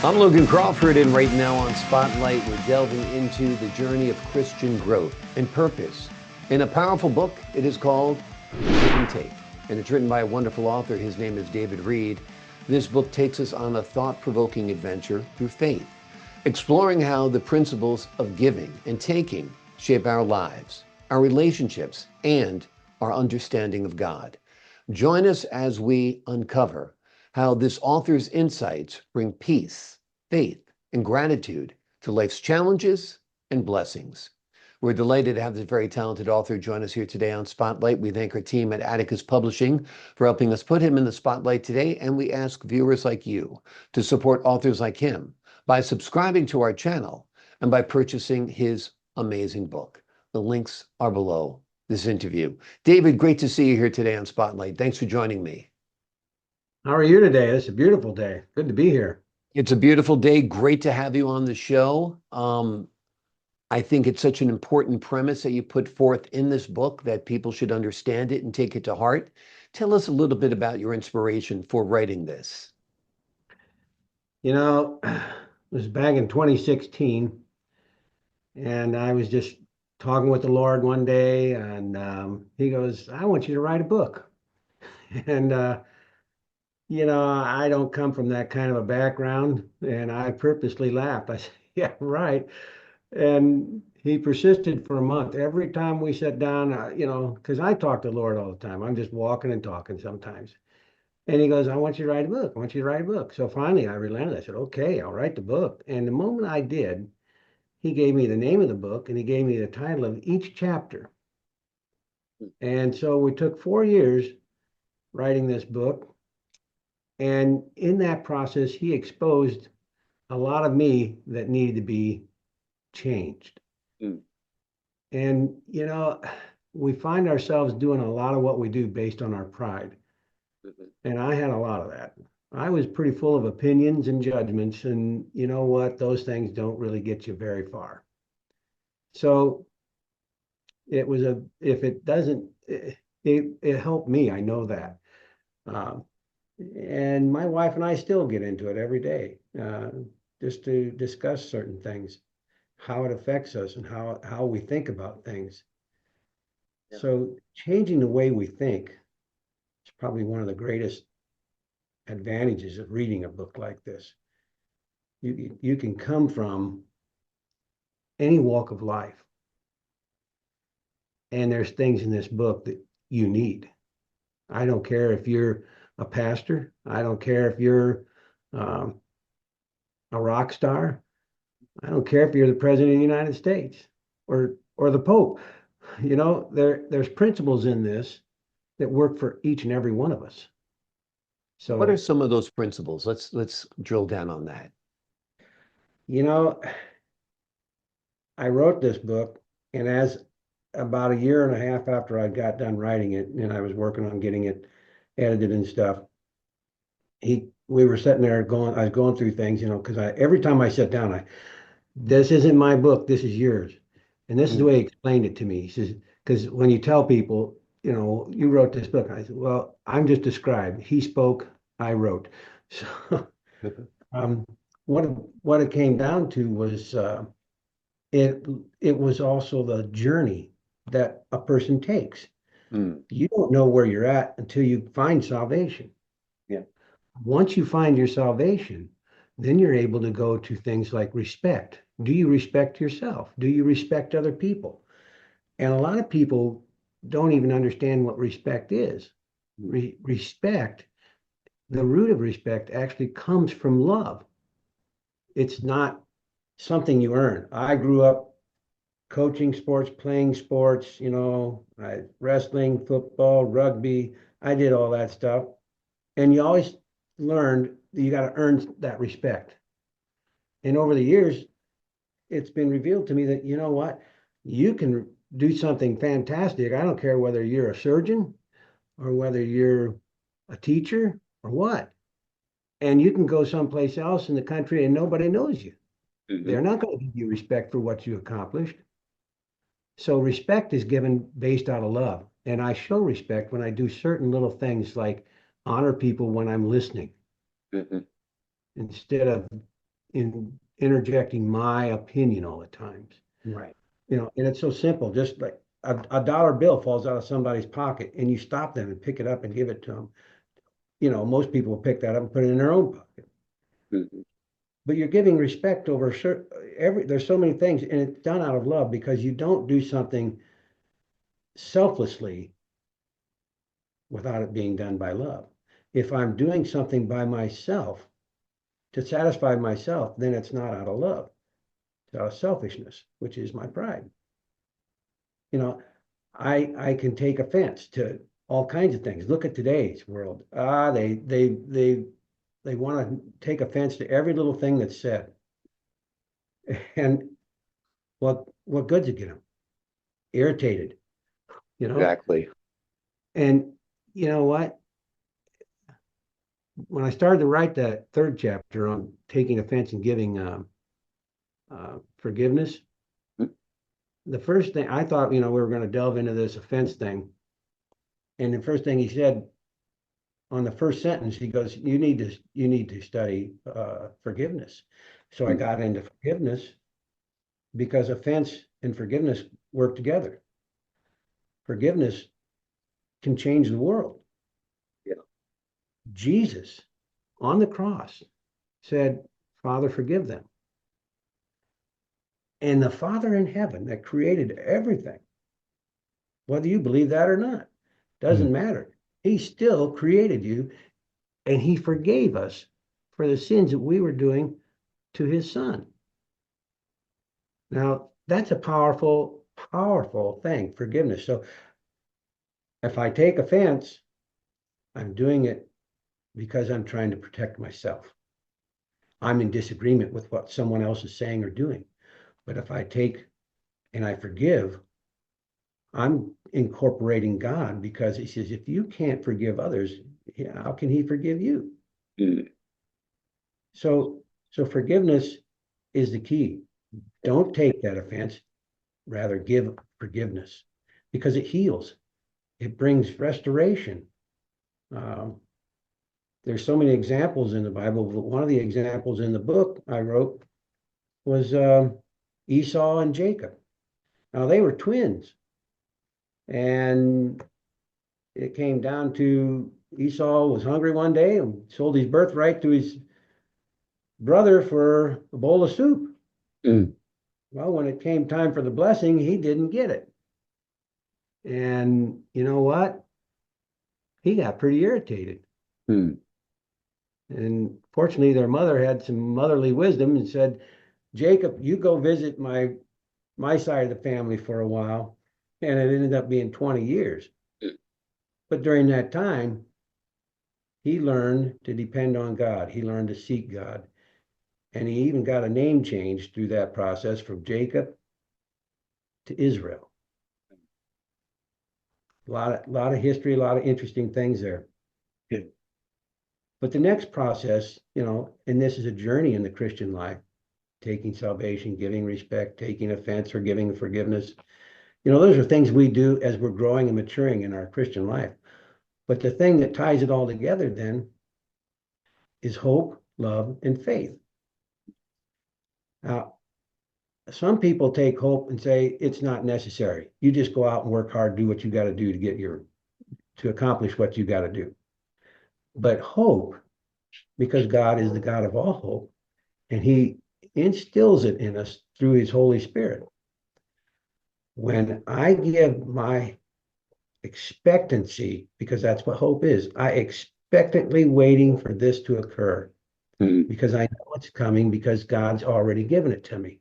I'm Logan Crawford, and right now on Spotlight, we're delving into the journey of Christian growth and purpose. In a powerful book, it is called Give and Take, and it's written by a wonderful author. His name is David Reed. This book takes us on a thought-provoking adventure through faith, exploring how the principles of giving and taking shape our lives, our relationships, and our understanding of God. Join us as we uncover how this author's insights bring peace, faith, and gratitude to life's challenges and blessings. We're delighted to have this very talented author join us here today on Spotlight. We thank our team at Atticus Publishing for helping us put him in the spotlight today, and we ask viewers like you to support authors like him by subscribing to our channel and by purchasing his amazing book. The links are below this interview. David, great to see you here today on Spotlight. Thanks for joining me. How are you today? It's a beautiful day. Good to be here. It's a beautiful day. Great to have you on the show. I think it's such an important premise that you put forth in this book that people should understand it and take it to heart. Tell us a little bit about your inspiration for writing this. It was back in 2016, and I was just talking with the Lord one day, and he goes, "I want you to write a book." And I don't come from that kind of a background, and I purposely laughed. I said, "Yeah, right." And he persisted for a month. Every time we sat down, because I talk to the Lord all the time. I'm just walking and talking sometimes. And he goes, "I want you to write a book. I want you to write a book." So finally I relented. I said, "Okay, I'll write the book." And the moment I did, he gave me the name of the book and he gave me the title of each chapter. And so we took 4 years writing this book. And in that process, he exposed a lot of me that needed to be changed. Mm. And, we find ourselves doing a lot of what we do based on our pride. And I had a lot of that. I was pretty full of opinions and judgments, and you know what? Those things don't really get you very far. So if it doesn't, it helped me. I know that. Um, and my wife and I still get into it every day, just to discuss certain things, how it affects us and how we think about things. Yeah. So changing the way we think is probably one of the greatest advantages of reading a book like this. You can come from any walk of life, and there's things in this book that you need. I don't care if you're a pastor. I don't care if you're um, a rock star. I don't care if you're the president of the United States or the Pope. There's principles in this that work for each and every one of us. What are So, some of those principles? Let's drill down on that. you know, I wrote this book, and as about a year and a half after I got done writing it, and I was working on getting it edited and stuff, we were sitting there I was going through things, because every time I sat down, this isn't my book, this is yours. And this is the Mm. way he explained it to me. He says, because when you tell people, you wrote this book, I said, well, I'm just a scribe. He spoke, I wrote. So um, what what it came down to was it it was also the journey that a person takes. Mm. You don't know where you're at until you find salvation. Yeah. Once you find your salvation, then you're able to go to things like respect. Do you respect yourself? Do you respect other people? And a lot of people don't even understand what respect is. Mm. Respect, the root of respect actually comes from love. It's not something you earn. I grew up coaching sports, playing sports, wrestling, football, rugby. I did all that stuff. And you always learned that you got to earn that respect. And over the years, it's been revealed to me that, you know what? You can do something fantastic. I don't care whether you're a surgeon or whether you're a teacher or what. And you can go someplace else in the country and nobody knows you. Mhm. They're not going to give you respect for what you accomplished. So respect is given based out of love. And I show respect when I do certain little things like honor people when I'm listening Mhm. instead of in interjecting my opinion all the times. Right. And it's so simple, just like a dollar bill falls out of somebody's pocket and you stop them and pick it up and give it to them. Most people will pick that up and put it in their own pocket. Mhm. But you're giving respect over there's so many things, and it's done out of love because you don't do something selflessly without it being done by love. If I'm doing something by myself to satisfy myself, then it's not out of love. It's out of selfishness, which is my pride. You know, I can take offense to all kinds of things. Look at today's world. They want to take offense to every little thing that's said. And what good's it get them? Irritated, you know? Exactly. And you know what? When I started to write that third chapter on taking offense and giving forgiveness, Mm. the first thing I thought, we were going to delve into this offense thing. And the first thing he said on the first sentence, he goes, you need to study forgiveness. So I Mm. got into forgiveness because offense and forgiveness work together. Forgiveness can change the world. Yeah. Jesus on the cross said, Father, forgive them. And the Father in heaven that created everything, whether you believe that or not, doesn't matter. He still created you, and he forgave us for the sins that we were doing to his son. Now, that's a powerful, powerful thing, forgiveness. So if I take offense, I'm doing it because I'm trying to protect myself. I'm in disagreement with what someone else is saying or doing. But if I take and I forgive, I'm incorporating God, because he says, if you can't forgive others, how can he forgive you? Mm. So forgiveness is the key. Don't take that offense, rather give forgiveness, because it heals. It brings restoration. Um, there's so many examples in the Bible, but one of the examples in the book I wrote was Esau and Jacob. Now they were twins, and it came down to Esau was hungry one day and sold his birthright to his brother for a bowl of soup. Mm. Well, when it came time for the blessing, he didn't get it. And you know what? He got pretty irritated. Mm. And fortunately, their mother had some motherly wisdom and said, Jacob, you go visit my side of the family for a while. And it ended up being 20 years. Mm. But during that time, he learned to depend on God. He learned to seek God. And he even got a name change through that process from Jacob to Israel. A lot of history, a lot of interesting things there. Yeah. But the next process, and this is a journey in the Christian life, taking salvation, giving respect, taking offense, forgiving, forgiveness. Those are things we do as we're growing and maturing in our Christian life. But the thing that ties it all together then is hope, love, and faith. Now, some people take hope and say it's not necessary. You just go out and work hard, do what you got to do to accomplish what you got to do. But hope, because God is the God of all hope, and he instills it in us through his Holy Spirit. When I give my expectancy, because that's what hope is, I expectantly waiting for this to occur, Mm. because I know it's coming, because God's already given it to me.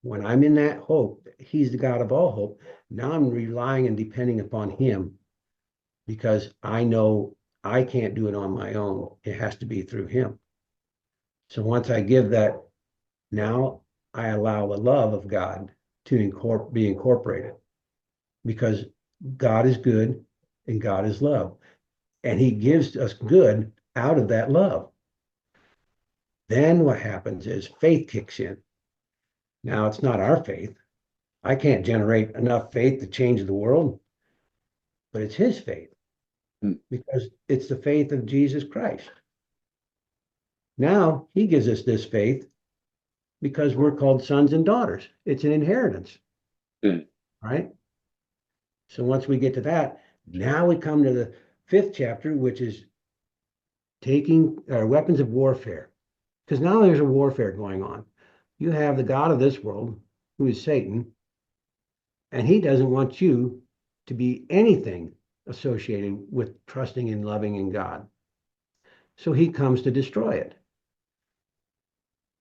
When I'm in that hope, he's the God of all hope. Now I'm relying and depending upon him, because I know I can't do it on my own. It has to be through him. So once I give that, now I allow the love of God to be incorporated, because God is good and God is love. And he gives us good out of that love. Then what happens is faith kicks in. Now it's not our faith. I can't generate enough faith to change the world, but it's his faith, Mm. because it's the faith of Jesus Christ. Now he gives us this faith because we're called sons and daughters. It's an inheritance, right? So once we get to that, now we come to the fifth chapter, which is taking weapons of warfare. Because now there's a warfare going on. You have the God of this world, who is Satan, and he doesn't want you to be anything associated with trusting and loving in God. So he comes to destroy it.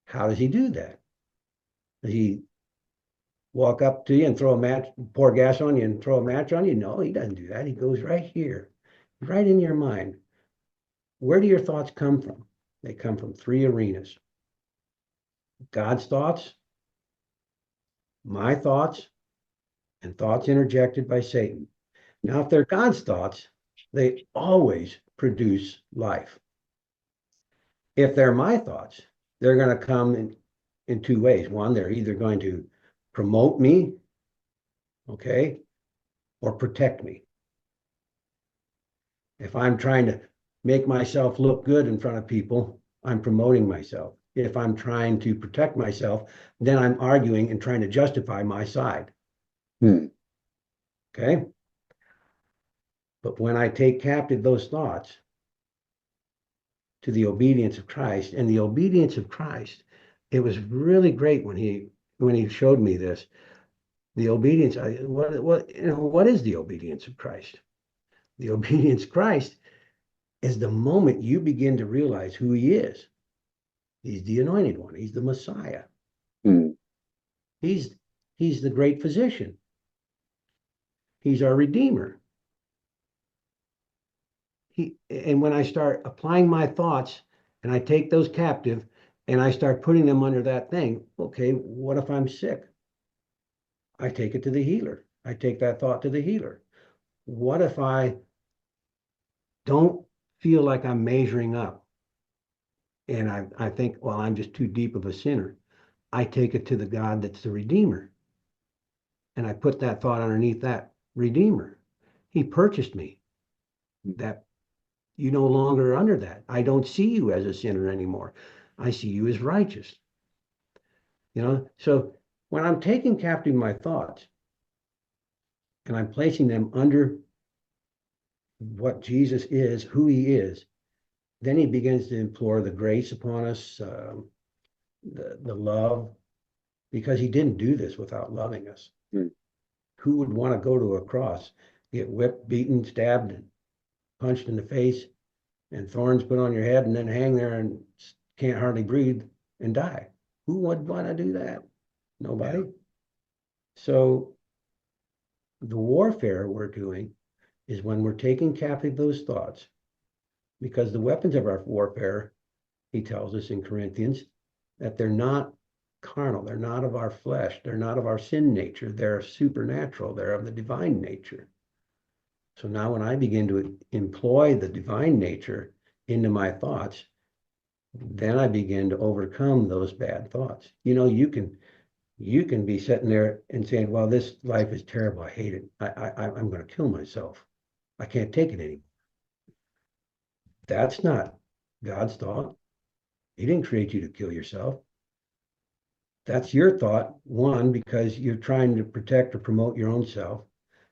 How does he do that? Does he walk up to you and throw a match, pour gas on you and throw a match on you? No, he doesn't do that. He goes right here, right in your mind. Where do your thoughts come from? They come from three arenas: God's thoughts, my thoughts, and thoughts interjected by Satan. Now, if they're God's thoughts, they always produce life. If they're my thoughts, they're going to come in two ways. One, they're either going to promote me, okay, or protect me. If I'm trying to make myself look good in front of people, I'm promoting myself. If I'm trying to protect myself, then I'm arguing and trying to justify my side. Okay? But when I take captive those thoughts to the obedience of Christ, and the obedience of Christ, it was really great when he showed me this. The obedience, what is the obedience of Christ? The obedience of Christ is the moment you begin to realize who he is. He's the anointed one. He's the Messiah. He's the great physician. He's our Redeemer. And when I start applying my thoughts and I take those captive and I start putting them under that thing, okay, what if I'm sick? I take it to the healer. I take that thought to the healer. What if I don't feel like I'm measuring up and I think, well, I'm just too deep of a sinner? I take it to the God that's the Redeemer. And I put that thought underneath that Redeemer. He purchased me. That you no longer are under that. I don't see you as a sinner anymore. I see you as righteous. So when I'm taking captive my thoughts and I'm placing them under what Jesus is, who he is, then he begins to implore the grace upon us, the love, because he didn't do this without loving us. Who would want to go to a cross, get whipped, beaten, stabbed, punched in the face, and thorns put on your head, and then hang there and can't hardly breathe and die? Who would want to do that? Nobody. Yeah. So the warfare we're doing is when we're taking captive those thoughts, because the weapons of our warfare, he tells us in Corinthians, that they're not carnal, they're not of our flesh, they're not of our sin nature, they're supernatural, they're of the divine nature. So now when I begin to employ the divine nature into my thoughts, then I begin to overcome those bad thoughts. You can be sitting there and saying, well, this life is terrible. I hate it. I'm going to kill myself. I can't take it anymore. That's not God's thought. He didn't create you to kill yourself. That's your thought, one, because you're trying to protect or promote your own self.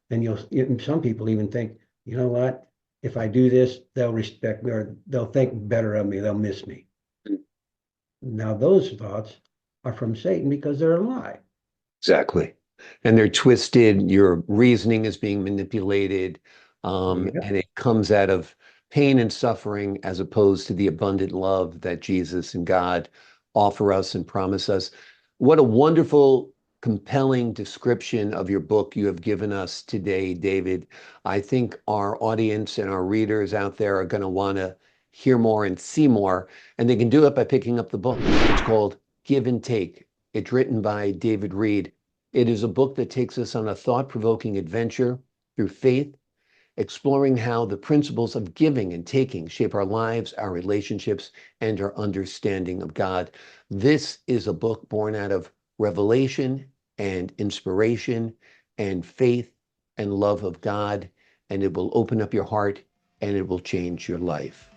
And some people even think, you know what? If I do this, they'll respect me, or they'll think better of me. They'll miss me. Now, those thoughts are from Satan because they're a lie. Exactly. And they're twisted. Your reasoning is being manipulated. And it comes out of pain and suffering as opposed to the abundant love that Jesus and God offer us and promise us. What a wonderful, compelling description of your book you have given us today, David. I think our audience and our readers out there are going to want to hear more and see more, and they can do it by picking up the book. It's called Give and Take. It's written by David Reed. It is a book that takes us on a thought-provoking adventure through faith, exploring how the principles of giving and taking shape our lives, our relationships, and our understanding of God. This is a book born out of revelation and inspiration and faith and love of God, and it will open up your heart and it will change your life.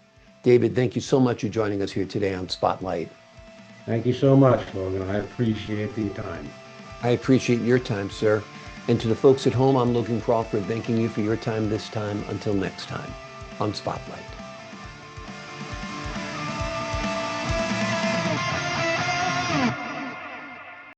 David, thank you so much for joining us here today on Spotlight. Thank you so much, Logan. I appreciate the time. I appreciate your time, sir. And to the folks at home, I'm Logan Crawford, thanking you for your time this time. Until next time on Spotlight.